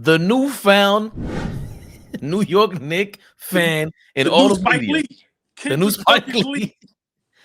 the newfound New York Knicks fan in The all new the Spike media. Lee. The new Kendrick Spike Perkins Lee.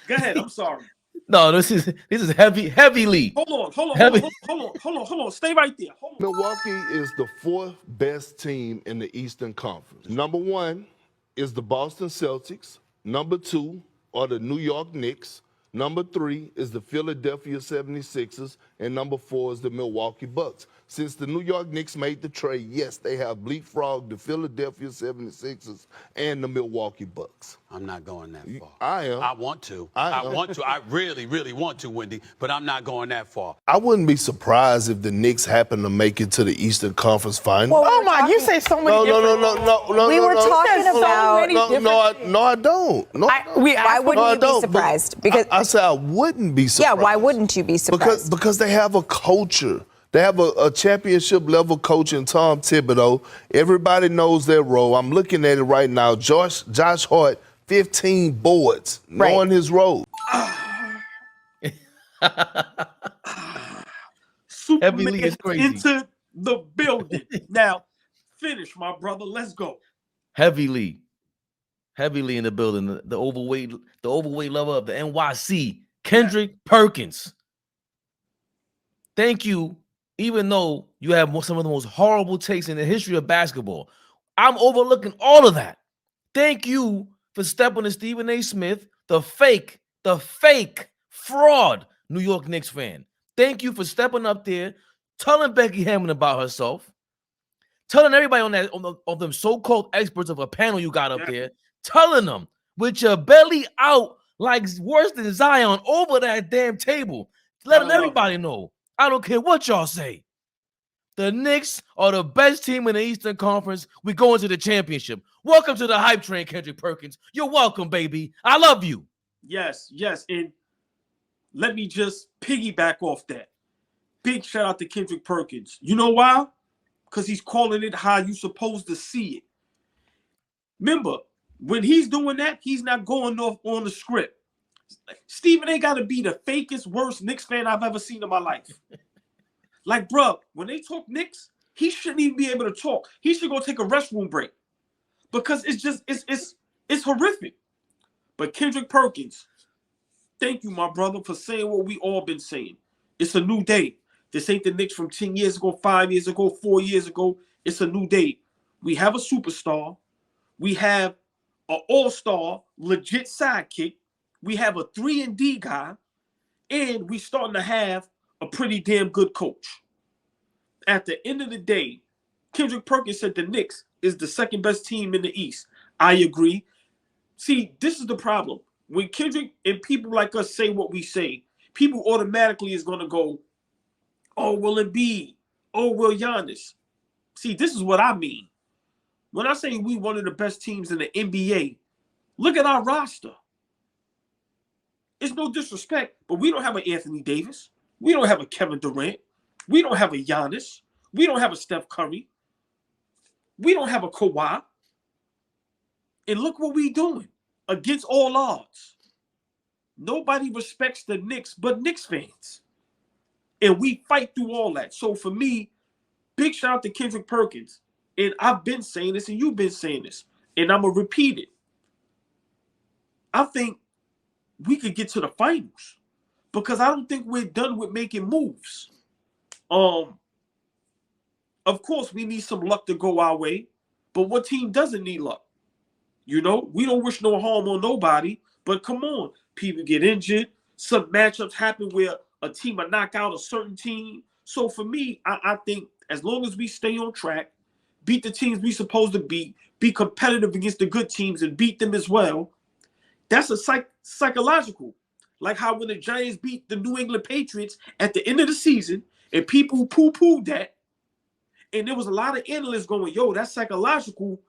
Go ahead. I'm sorry. No, this is heavy Lee. Hold on. Stay right there. Hold on. Milwaukee is the fourth best team in the Eastern Conference. Number one is the Boston Celtics. Number two are the New York Knicks. Number three is the Philadelphia 76ers. And number four is the Milwaukee Bucks. Since the New York Knicks made the trade, yes, they have leapfrogged the Philadelphia 76ers and the Milwaukee Bucks. I'm not going that far. I am. I want to. I want to. I really, really want to, Wendy, but I'm not going that far. I wouldn't be surprised if the Knicks happen to make it to the Eastern Conference Final. Well, Oh my, you say so many different. No. We were talking about. No, I don't. No, Why wouldn't you be surprised? Because I said I wouldn't be surprised. yeah, why wouldn't you be surprised? Because they have a culture. They have a championship level coach in Tom Thibodeau. Everybody knows their role. I'm looking at it right now. Josh Hart, 15 boards, knowing his role. Superman Lee is crazy. into the building. Now, finish, my brother. Let's go. Heavy Lee in the building. The overweight lover of the NYC, Kendrick Perkins. Thank you. Even though you have some of the most horrible takes in the history of basketball, I'm overlooking all of that. Thank you for stepping to Stephen A. Smith, the fake fraud New York Knicks fan. Thank you for stepping up there, telling Becky Hammond about herself, telling everybody on them so-called experts of a panel you got up there, telling them with your belly out like worse than Zion over that damn table, letting everybody know. I don't care what y'all say. The Knicks are the best team in the Eastern Conference. We go into the championship. Welcome to the hype train, Kendrick Perkins. You're welcome, baby. I love you. Yes. And let me just piggyback off that. Big shout out to Kendrick Perkins. You know why? Because he's calling it how you supposed to see it. Remember, when he's doing that, he's not going off on the script. Stephen A. got to be the fakest, worst Knicks fan I've ever seen in my life. Like, bro, when they talk Knicks, he shouldn't even be able to talk. He should go take a restroom break because it's horrific. But Kendrick Perkins, thank you, my brother, for saying what we all been saying. It's a new day. This ain't the Knicks from 10 years ago, 5 years ago, 4 years ago. It's a new day. We have a superstar. We have an all-star, legit sidekick. We have a 3-and-D guy, and we starting to have a pretty damn good coach. At the end of the day, Kendrick Perkins said the Knicks is the second best team in the East. I agree. See, this is the problem. When Kendrick and people like us say what we say, people automatically is going to go, oh, well, Embiid. Oh, well, Giannis. See, this is what I mean. When I say we one of the best teams in the NBA, look at our roster. It's no disrespect, but we don't have an Anthony Davis. We don't have a Kevin Durant. We don't have a Giannis. We don't have a Steph Curry. We don't have a Kawhi. And look what we doing against all odds. Nobody respects the Knicks but Knicks fans. And we fight through all that. So for me, big shout out to Kendrick Perkins. And I've been saying this and you've been saying this. And I'm going to repeat it. I think we could get to the finals because I don't think we're done with making moves. Of course, we need some luck to go our way, but what team doesn't need luck? You know, we don't wish no harm on nobody, but come on, people get injured. Some matchups happen where a team will knock out a certain team. So for me, I think as long as we stay on track, beat the teams we supposed to beat, be competitive against the good teams and beat them as well, that's a psychological. Like how when the Giants beat the New England Patriots at the end of the season and people poo-pooed that, and there was a lot of analysts going, yo, that's psychological,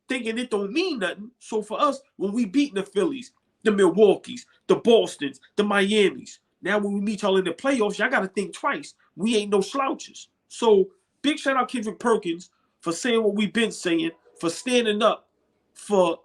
thinking it don't mean nothing. So for us, when we beat the Phillies, the Milwaukees, the Bostons, the Miamis, now when we meet y'all in the playoffs, y'all got to think twice. We ain't no slouches. So big shout out Kendrick Perkins for saying what we've been saying, for standing up for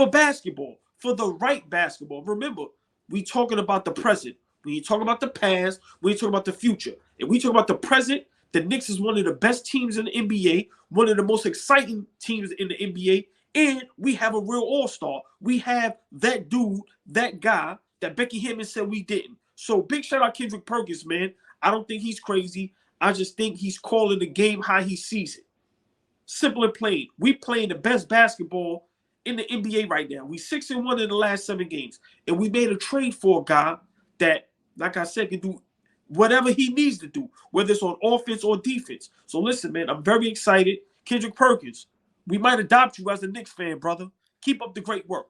basketball, for the right basketball. Remember, we talking about the present. We ain't talking about the past. We ain't talking about the future. If we talk about the present, The Knicks is one of the best teams in the NBA, one of the most exciting teams in the NBA, and we have a real all-star. We have that dude, that guy that Becky Hammond said we didn't. So big shout out Kendrick Perkins, man. I don't think he's crazy. I just think he's calling the game how he sees it. Simple and plain. We playing the best basketball in the NBA right now. We 6-1 in the last 7 games. And we made a trade for a guy that, like I said, can do whatever he needs to do, whether it's on offense or defense. So listen, man, I'm very excited. Kendrick Perkins, we might adopt you as a Knicks fan, brother. Keep up the great work.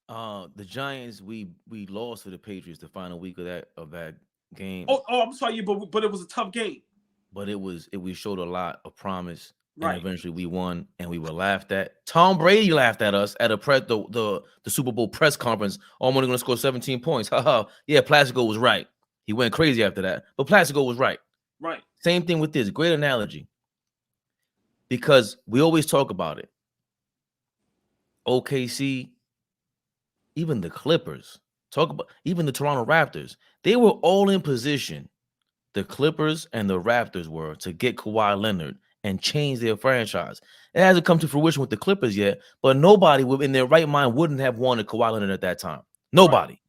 The Giants, we lost to the Patriots the final week of that game. Oh, I'm sorry, but it was a tough game. But we showed a lot of promise. Right. And eventually we won, and we were laughed at. Tom Brady laughed at us at the Super Bowl press conference. Oh, I'm only going to score 17 points. Haha. Yeah, Plaxico was right. He went crazy after that, but Plaxico was right. Right. Same thing with this. Great analogy. Because we always talk about it. OKC, even the Clippers, even the Toronto Raptors. They were all in position. The Clippers and the Raptors were to get Kawhi Leonard and change their franchise. It hasn't come to fruition with the Clippers yet, but nobody in their right mind wouldn't have wanted Kawhi Leonard at that time. Nobody,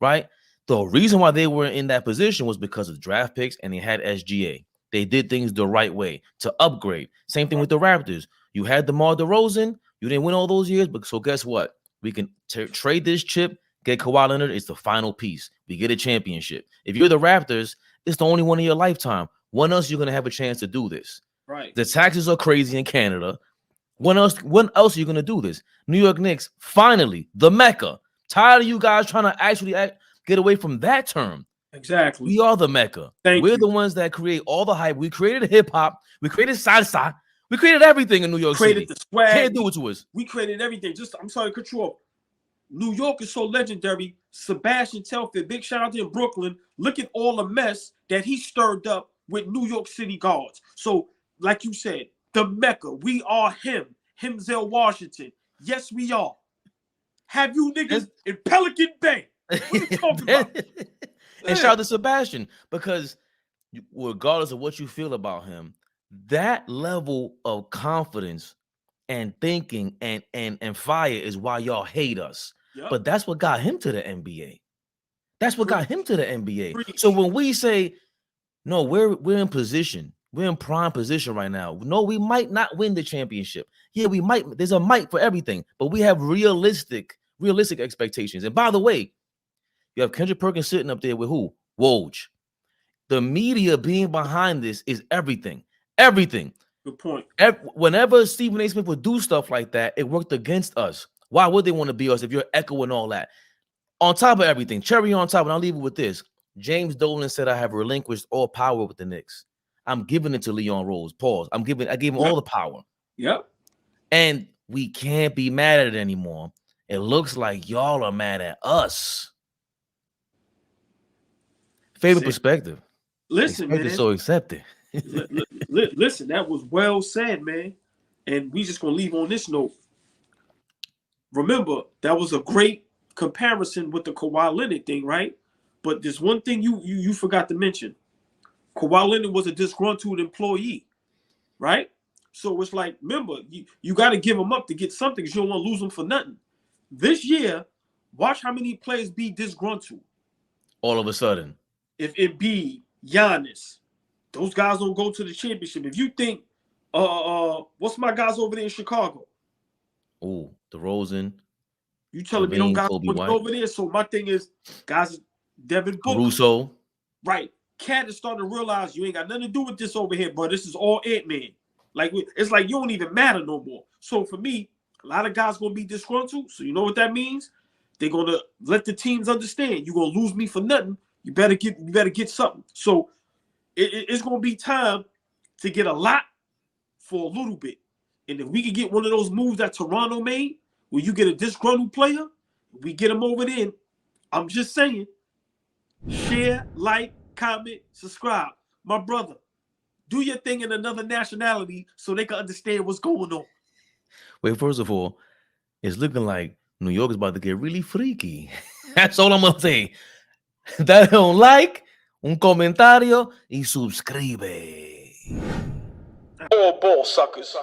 right? The reason why they were in that position was because of draft picks, and they had SGA. They did things the right way to upgrade. Same thing with the Raptors. You had DeMar DeRozan. You didn't win all those years, but so guess what? We can trade this chip, get Kawhi Leonard. It's the final piece. We get a championship. If you're the Raptors, it's the only one in your lifetime. When else you're going to have a chance to do this? Right. The taxes are crazy in Canada. When else are you going to do this? New York Knicks, finally, the Mecca. Tired of you guys trying to actually get away from that term. Exactly. We are the Mecca. We're the ones that create all the hype. We created hip-hop. We created salsa. We created everything in New York City. Created the swag. Can't do it to us. We created everything. I'm sorry to cut you off. New York is so legendary. Sebastian Telfair, big shout out to him, Brooklyn. Look at all the mess that he stirred up with New York City guards. So, like you said, the Mecca. We are him. Himzel Washington. Yes, we are. Have you niggas in Pelican Bay? What are you talking about? And shout out to Sebastian, because regardless of what you feel about him, that level of confidence and thinking and fire is why y'all hate us. Yep. But that's what got him to the NBA. That's what got him to the NBA. So when we say, no, we're in position. We're in prime position right now. No, we might not win the championship. Yeah, we might. There's a might for everything, but we have realistic expectations. And by the way, you have Kendrick Perkins sitting up there with who? Woj. The media being behind this is everything. Everything. Good point. Whenever Stephen A. Smith would do stuff like that, it worked against us. Why would they want to be us if you're echoing all that? On top of everything, cherry on top, and I'll leave it with this. James Dolan said, I have relinquished all power with the Knicks. I'm giving it to Leon Rose. Pause. I gave him all the power. Yep. And we can't be mad at it anymore. It looks like y'all are mad at us. Favorite perspective. Listen, man. So accepted. Listen, that was well said, man. And we just gonna leave on this note. Remember, that was a great comparison with the Kawhi Leonard thing, right? But there's one thing you forgot to mention. Kawhi Leonard was a disgruntled employee, right? So it's like, remember, you got to give him up to get something because you don't want to lose him for nothing. This year, watch how many players be disgruntled. All of a sudden. If it be Giannis, those guys don't go to the championship. If you think, what's my guys over there in Chicago? Oh, DeRozan. You telling me don't guys over there? So my thing is, guys, Devin Booker. Russo. Right. Cat is starting to realize you ain't got nothing to do with this over here, bro. This is all Ant-Man. Like, it's like you don't even matter no more. So for me, a lot of guys going to be disgruntled. So you know what that means? They're going to let the teams understand. You're going to lose me for nothing. You better get something. So it's going to be time to get a lot for a little bit. And if we could get one of those moves that Toronto made, where you get a disgruntled player, we get him over there. I'm just saying, share, like, comment, subscribe. My brother, do your thing in another nationality so they can understand what's going on. Wait, first of all, it's looking like New York is about to get really freaky. That's all I'm going to say. That I don't like, un comentario y suscribe. AllBall suckers.